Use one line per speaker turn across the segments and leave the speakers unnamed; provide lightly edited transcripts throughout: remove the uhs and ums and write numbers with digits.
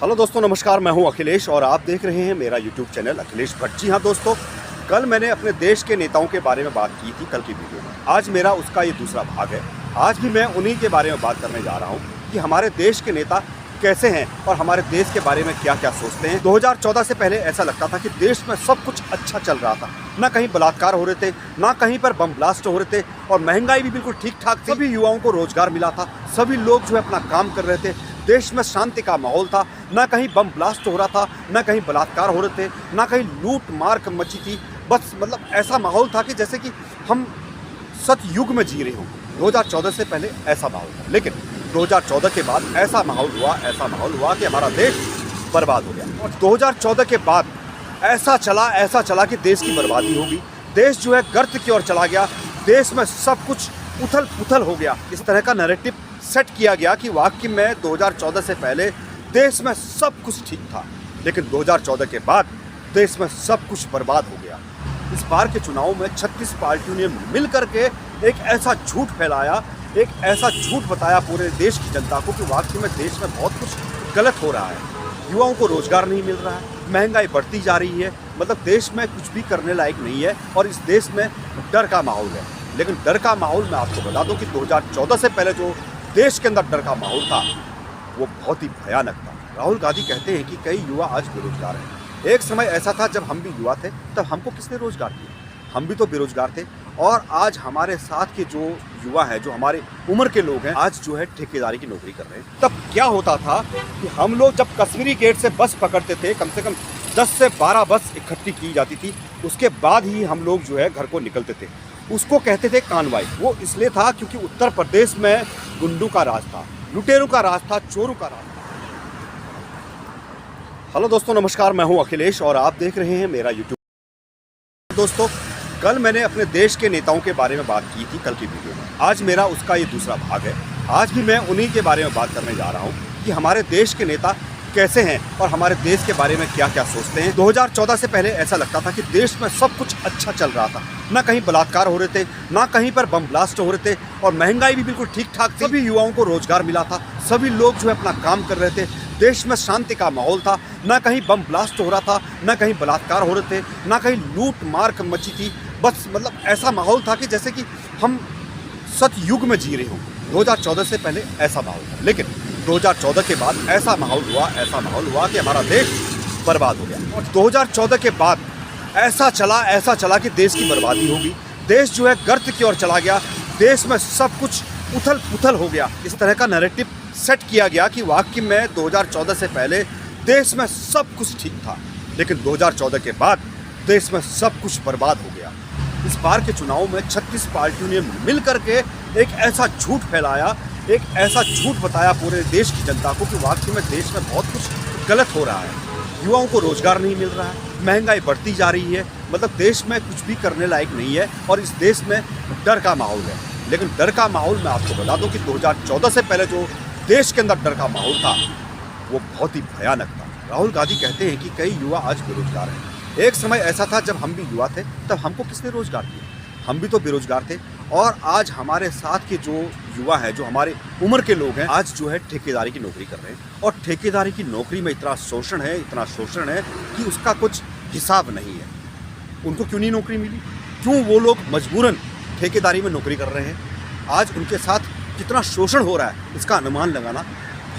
Hello दोस्तों, नमस्कार। मैं हूं अखिलेश और आप देख रहे हैं मेरा यूट्यूब चैनल अखिलेश भट्ट। जी हाँ दोस्तों, कल मैंने अपने देश के नेताओं के बारे में बात की थी कल की वीडियो में। आज मेरा उसका ये दूसरा भाग है। आज भी मैं उन्हीं के बारे में बात करने जा रहा हूँ कि हमारे देश के नेता कैसे हैं और हमारे देश के बारे में क्या क्या सोचते हैं। 2014 से पहले ऐसा लगता था कि देश में सब कुछ अच्छा चल रहा था, ना कहीं बलात्कार हो रहे थे, ना कहीं पर बम ब्लास्ट हो रहे थे और महंगाई भी बिल्कुल ठीक ठाक थी। सभी युवाओं को रोजगार मिला था, सभी लोग जो है अपना काम कर रहे थे, देश में शांति का माहौल था, ना कहीं बम ब्लास्ट हो रहा था, ना कहीं बलात्कार हो रहे थे, ना कहीं लूट मार मची थी। बस मतलब ऐसा माहौल था कि जैसे कि हम सतयुग में जी रहे हों। 2014 से पहले ऐसा माहौल था, लेकिन 2014 के बाद ऐसा माहौल हुआ कि हमारा देश बर्बाद हो गया। और 2014 के बाद ऐसा चला कि देश की बर्बादी होगी। देश जो है गर्त की ओर चला गया, देश में सब कुछ उथल पुथल हो गया। इस तरह का नैरेटिव सेट किया गया कि वाकई में 2014 से पहले देश में सब कुछ ठीक था, लेकिन 2014 के बाद देश में सब कुछ बर्बाद हो गया। इस बार के चुनाव में 36 पार्टियों ने मिल करके एक ऐसा झूठ फैलाया, एक ऐसा झूठ बताया पूरे देश की जनता को कि वाकई में देश में बहुत कुछ गलत हो रहा है। युवाओं को रोजगार नहीं मिल रहा है, महंगाई बढ़ती जा रही है, मतलब देश में कुछ भी करने लायक नहीं है और इस देश में डर का माहौल है। लेकिन डर का माहौल मैं आपको बता दूं कि 2014 से पहले जो देश के अंदर डर का माहौल था वो बहुत ही भयानक था। राहुल गांधी कहते हैं कि कई युवा आज बेरोजगार हैं। एक समय ऐसा था जब हम भी युवा थे, तब हमको किसने रोजगार दिया? हम भी तो बेरोजगार थे। और आज हमारे साथ के जो युवा हैं, जो हमारे उम्र के लोग हैं, आज जो है ठेकेदारी की नौकरी कर रहे हैं। तब क्या होता था कि हम लोग जब कश्मीरी गेट से बस पकड़ते थे, कम से कम 10 से 12 बस इकट्ठी की जाती थी, उसके बाद ही हम लोग जो है घर को निकलते थे। उसको कहते थे कानवाई। वो इसलिए था क्योंकि उत्तर प्रदेश में गुंडों का राज था, लुटेरों का राज था, चोरों का राज था। हेलो दोस्तों, नमस्कार। मैं हूं अखिलेश और आप देख रहे हैं मेरा यूट्यूब। दोस्तों, कल मैंने अपने देश के नेताओं के बारे में बात की थी कल की वीडियो में। आज मेरा उसका ये दूसरा भाग है। आज भी मैं उन्हीं के बारे में बात करने जा रहा हूँ कि हमारे देश के नेता कैसे हैं और हमारे देश के बारे में क्या क्या सोचते हैं। 2014 से पहले ऐसा लगता था कि देश में सब कुछ अच्छा चल रहा था, ना कहीं बलात्कार हो रहे थे, ना कहीं पर बम ब्लास्ट हो रहे थे और महंगाई भी बिल्कुल ठीक ठाक थी। सभी युवाओं को रोजगार मिला था, सभी लोग जो है अपना काम कर रहे थे, देश में शांति का माहौल था, ना कहीं बम ब्लास्ट हो रहा था, ना कहीं बलात्कार हो रहे थे, ना कहीं लूट मार मची थी। बस मतलब ऐसा माहौल था कि जैसे कि हम सतयुग में जी रहे हों। 2014 से पहले ऐसा माहौल था, लेकिन 2014 के बाद ऐसा माहौल हुआ कि हमारा देश बर्बाद हो गया। और 2014 के बाद ऐसा चला कि देश की बर्बादी होगी। देश जो है गर्त की ओर चला गया, देश में सब कुछ उथल पुथल हो गया। इस तरह का नैरेटिव सेट किया गया कि वाकई में 2014 से पहले देश में सब कुछ ठीक था, लेकिन 2014 के बाद देश में सब कुछ बर्बाद हो गया। इस बार के चुनाव में 36 पार्टियों ने मिल करके एक ऐसा झूठ फैलाया, एक ऐसा झूठ बताया पूरे देश की जनता को कि वाकई में देश में बहुत कुछ गलत हो रहा है। युवाओं को रोजगार नहीं मिल रहा है, महंगाई बढ़ती जा रही है, मतलब देश में कुछ भी करने लायक नहीं है और इस देश में डर का माहौल है। लेकिन डर का माहौल मैं आपको बता दूं कि 2014 से पहले जो देश के अंदर डर का माहौल था वो बहुत ही भयानक था। राहुल गांधी कहते हैं कि कई युवा आज बेरोजगार हैं। एक समय ऐसा था जब हम भी युवा थे, तब हमको किसने रोजगार दिया? हम भी तो बेरोजगार थे। और आज हमारे साथ के जो युवा हैं, जो हमारे उम्र के लोग हैं, आज जो है ठेकेदारी की नौकरी कर रहे हैं। और ठेकेदारी की नौकरी में इतना शोषण है कि उसका कुछ हिसाब नहीं है। उनको क्यों नहीं नौकरी मिली? क्यों वो लोग मजबूरन ठेकेदारी में नौकरी कर रहे हैं? आज उनके साथ कितना शोषण हो रहा है, इसका अनुमान लगाना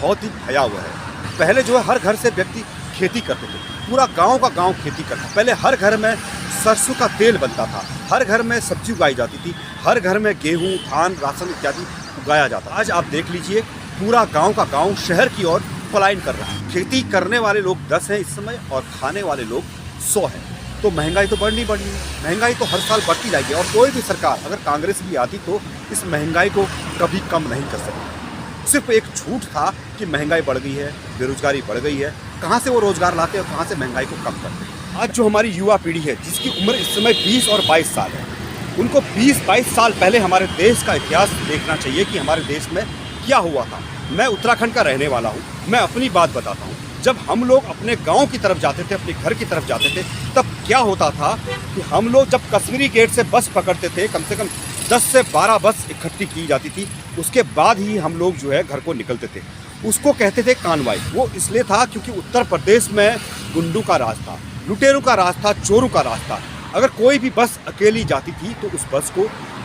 बहुत ही भयावह है। पहले जो है हर घर से व्यक्ति खेती करते थे, पूरा गांव का गांव खेती करता। पहले हर घर में सरसों का तेल बनता था, हर घर में सब्जी उगाई जाती थी, हर घर में गेहूं, धान, राशन इत्यादि उगाया जाता। आज आप देख लीजिए, पूरा गांव का गांव शहर की ओर पलायन कर रहा है। खेती करने वाले लोग 10 हैं इस समय और खाने वाले लोग 100 हैं। तो महंगाई तो बढ़नी है, महंगाई तो हर साल बढ़ती जाएगी। और कोई भी सरकार, अगर कांग्रेस भी आती, तो इस महंगाई को कभी कम नहीं कर सकती। सिर्फ एक झूठ था कि महंगाई बढ़ गई है, बेरोजगारी बढ़ गई है। कहाँ से वो रोजगार लाते हैं और कहाँ से महंगाई को कम करते हैं? आज जो हमारी युवा पीढ़ी है, जिसकी उम्र इस समय 20 और 22 साल है, उनको 20-22 साल पहले हमारे देश का इतिहास देखना चाहिए कि हमारे देश में क्या हुआ था। मैं उत्तराखंड का रहने वाला हूँ, मैं अपनी बात बताता हूँ। जब हम लोग अपने गांव की तरफ जाते थे, अपने घर की तरफ जाते थे, तब क्या होता था कि हम लोग जब कश्मीरी गेट से बस पकड़ते थे, कम से कम 10 से 12 बस इकट्ठी की जाती थी, उसके बाद ही हम लोग जो है घर को निकलते थे। उसको कहते थे कानवाई। वो इसलिए था क्योंकि उत्तर प्रदेश में गुंडों का राज था, लुटेरों का राज था, चोरों का राज था। अगर कोई भी बस अकेली जाती थी तो उस बस को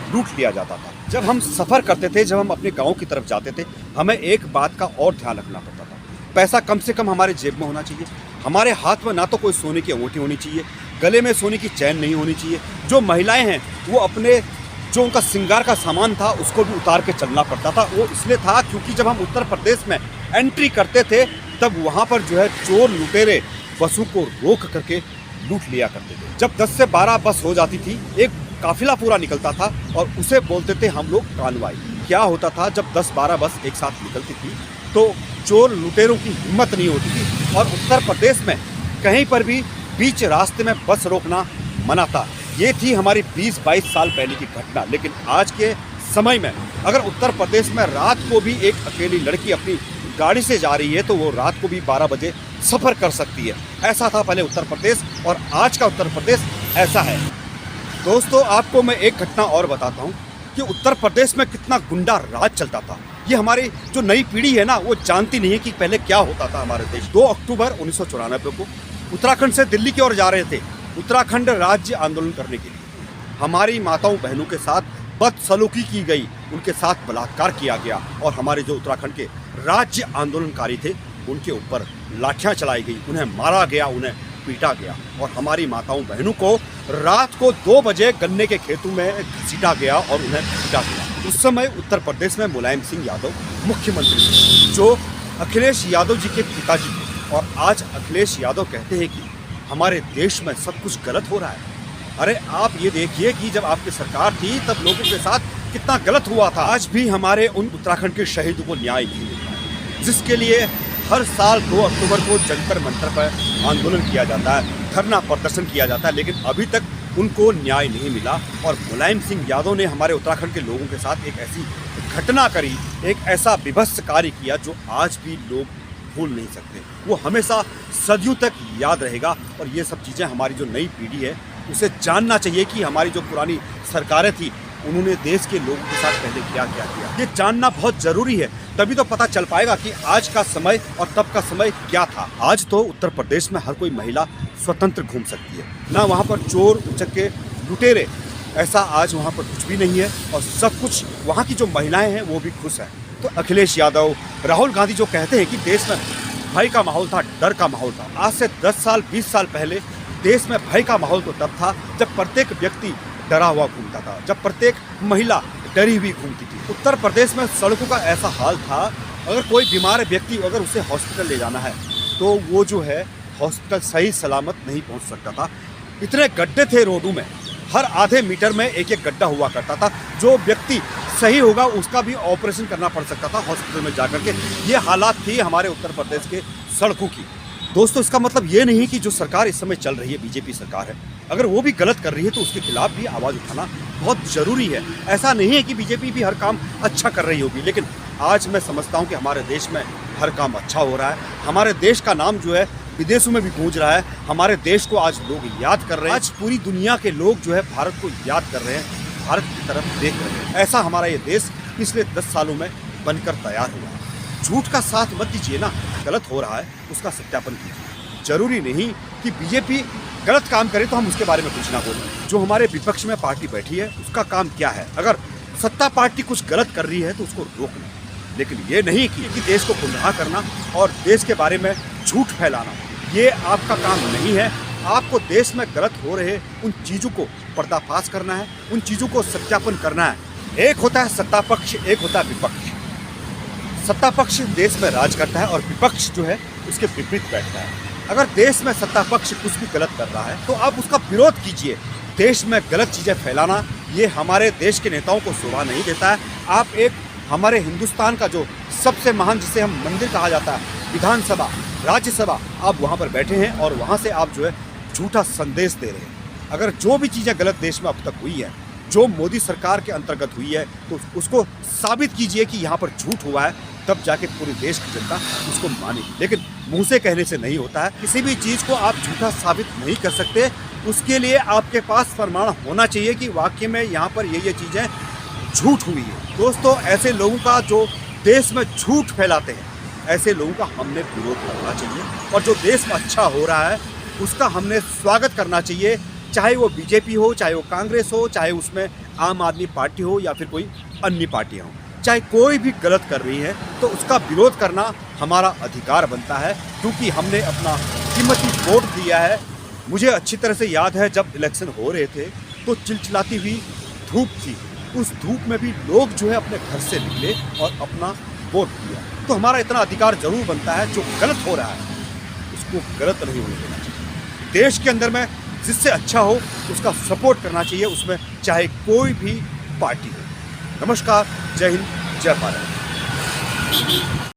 लूट लिया जाता था। जब हम सफ़र करते थे, जब हम अपने गांव की तरफ जाते थे, हमें एक बात का और ध्यान रखना पड़ता था। पैसा कम से कम हमारे जेब में होना चाहिए। हमारे हाथ में ना तो कोई सोने की अंगूठी होनी चाहिए, गले में सोने की चैन नहीं होनी चाहिए। जो महिलाएं हैं वो अपने जो उनका श्रृंगार का सामान था उसको भी उतार के चलना पड़ता था। वो इसलिए था क्योंकि जब हम उत्तर प्रदेश में एंट्री करते थे तब वहाँ पर जो है चोर लुटेरे बसों को रोक करके लूट लिया करते थे। जब 10 से 12 बस हो जाती थी, एक काफिला पूरा निकलता था और उसे बोलते थे हम लोग कानवाई। क्या होता था, जब 10-12 बस एक साथ निकलती थी तो चोर लुटेरों की हिम्मत नहीं होती थी और उत्तर प्रदेश में कहीं पर भी बीच रास्ते में बस रोकना मना था। ये थी हमारी 20-22 साल पहले की घटना। लेकिन आज के समय में अगर उत्तर प्रदेश में रात को भी एक अकेली लड़की अपनी गाड़ी से जा रही है तो वो रात को भी 12 बजे सफ़र कर सकती है। ऐसा था पहले उत्तर प्रदेश और आज का उत्तर प्रदेश ऐसा है। दोस्तों, आपको मैं एक घटना और बताता हूँ कि उत्तर प्रदेश में कितना गुंडा राज चलता था। ये हमारी जो नई पीढ़ी है ना, वो जानती नहीं है कि पहले क्या होता था हमारे देश। 2 अक्टूबर 1994 को उत्तराखंड से दिल्ली की ओर जा रहे थे उत्तराखंड राज्य आंदोलन करने के लिए। हमारी माताओं बहनों के साथ बदसलूकी की गई, उनके साथ बलात्कार किया गया और हमारे जो उत्तराखंड के राज्य आंदोलनकारी थे उनके ऊपर लाठियां चलाई गई, उन्हें मारा गया, उन्हें पीटा गया और हमारी माताओं बहनों को रात को 2 बजे गन्ने के खेतों में घसीटा गया और उन्हें पीटा गया। उस समय उत्तर प्रदेश में मुलायम सिंह यादव मुख्यमंत्री थे, जो अखिलेश यादव जी के पिताजी थे। और आज अखिलेश यादव कहते हैं कि हमारे देश में सब कुछ गलत हो रहा है। अरे आप ये देखिए कि जब आपकी सरकार थी तब लोगों के साथ कितना गलत हुआ था। आज भी हमारे उन उत्तराखंड के शहीदों को न्याय नहीं मिल रहा है, जिसके लिए हर साल 2 अक्टूबर को जंतर मंतर पर आंदोलन किया जाता है, धरना प्रदर्शन किया जाता है, लेकिन अभी तक उनको न्याय नहीं मिला। और मुलायम सिंह यादव ने हमारे उत्तराखंड के लोगों के साथ एक ऐसी घटना करी, एक ऐसा विभत्स कार्य किया जो आज भी लोग भूल नहीं सकते। वो हमेशा सदियों तक याद रहेगा। और ये सब चीज़ें हमारी जो नई पीढ़ी है उसे जानना चाहिए कि हमारी जो पुरानी सरकारें थी उन्होंने देश के लोगों के साथ पहले क्या क्या किया। ये जानना बहुत ज़रूरी है, तभी तो पता चल पाएगा कि आज का समय और तब का समय क्या था। आज तो उत्तर प्रदेश में हर कोई महिला स्वतंत्र घूम सकती है, ना वहाँ पर चोर उचक्के लुटेरे, ऐसा आज वहाँ पर कुछ भी नहीं है और सब कुछ वहाँ की जो महिलाएं हैं वो भी खुश हैं। तो अखिलेश यादव, राहुल गांधी जो कहते हैं कि देश में भय का माहौल था, डर का माहौल था, आज से 10 साल 20 साल पहले देश में भय का माहौल तो तब था जब प्रत्येक व्यक्ति डरा हुआ घूमता था, जब प्रत्येक महिला डरी हुई घूमती थी। उत्तर प्रदेश में सड़कों का ऐसा हाल था, अगर कोई बीमार व्यक्ति अगर उसे हॉस्पिटल ले जाना है तो वो जो है हॉस्पिटल सही सलामत नहीं पहुंच सकता था। इतने गड्ढे थे रोडों में, हर आधे मीटर में एक एक गड्ढा हुआ करता था। जो व्यक्ति सही होगा उसका भी ऑपरेशन करना पड़ सकता था हॉस्पिटल में जाकर के। ये हालात थी हमारे उत्तर प्रदेश के सड़कों की। दोस्तों, इसका मतलब ये नहीं कि जो सरकार इस समय चल रही है, बीजेपी सरकार है, अगर वो भी गलत कर रही है तो उसके खिलाफ भी आवाज़ उठाना बहुत ज़रूरी है। ऐसा नहीं है कि बीजेपी भी हर काम अच्छा कर रही होगी, लेकिन आज मैं समझता हूँ कि हमारे देश में हर काम अच्छा हो रहा है। हमारे देश का नाम जो है विदेशों में भी गूंज रहा है। हमारे देश को आज लोग याद कर रहे हैं। आज पूरी दुनिया के लोग जो है भारत को याद कर रहे हैं, भारत की तरफ देख रहे हैं। ऐसा हमारा ये देश पिछले 10 सालों में बनकर तैयार हुआ है। झूठ का साथ मत दीजिए ना, गलत हो रहा है उसका सत्यापन कीजिए। जरूरी नहीं कि बीजेपी गलत काम करे तो हम उसके बारे में कुछ ना बोलें। जो हमारे विपक्ष में पार्टी बैठी है उसका काम क्या है? अगर सत्ता पार्टी कुछ गलत कर रही है तो उसको रोकना, लेकिन ये नहीं कि देश को गुमराह करना और देश के बारे में झूठ फैलाना, ये आपका काम नहीं है। आपको देश में गलत हो रहे उन चीज़ों को पर्दाफाश करना है, उन चीज़ों को सत्यापन करना है। एक होता है सत्ता पक्ष, एक होता है विपक्ष। सत्ता पक्ष देश में राज करता है और विपक्ष जो है उसके विपरीत बैठता है। अगर देश में सत्ता पक्ष कुछ भी गलत कर रहा है तो आप उसका विरोध कीजिए। देश में गलत चीज़ें फैलाना ये हमारे देश के नेताओं को शोभा नहीं देता है। आप एक हमारे हिंदुस्तान का जो सबसे महान, जिसे हम मंदिर कहा जाता है, विधानसभा, राज्यसभा, आप वहाँ पर बैठे हैं और वहाँ से आप जो है झूठा संदेश दे रहे हैं। अगर जो भी चीज़ें गलत देश में अब तक हुई है, जो मोदी सरकार के अंतर्गत हुई है, तो उसको साबित कीजिए कि यहाँ पर झूठ हुआ है, तब जाके पूरे देश की जनता उसको मानेगी। लेकिन मुंह से कहने से नहीं होता है। किसी भी चीज़ को आप झूठा साबित नहीं कर सकते। उसके लिए आपके पास प्रमाण होना चाहिए कि वाकई में यहाँ पर ये चीज़ें झूठ हुई है। दोस्तों, ऐसे लोगों का जो देश में झूठ फैलाते हैं ऐसे लोगों का हमने विरोध करना चाहिए और जो देश में अच्छा हो रहा है उसका हमने स्वागत करना चाहिए, चाहे वो बीजेपी हो, चाहे वो कांग्रेस हो, चाहे उसमें आम आदमी पार्टी हो या फिर कोई अन्य पार्टियाँ हो। चाहे कोई भी गलत कर रही है तो उसका विरोध करना हमारा अधिकार बनता है, क्योंकि हमने अपना कीमती वोट दिया है। मुझे अच्छी तरह से याद है जब इलेक्शन हो रहे थे तो चिलचिलाती हुई धूप थी, उस धूप में भी लोग जो है अपने घर से निकले और अपना वोट दिया। तो हमारा इतना अधिकार जरूर बनता है, जो गलत हो रहा है उसको गलत नहीं होने देना चाहिए। देश के अंदर में जिससे अच्छा हो उसका सपोर्ट करना चाहिए, उसमें चाहे कोई भी पार्टी हो। नमस्कार, जय हिंद, जय भारत।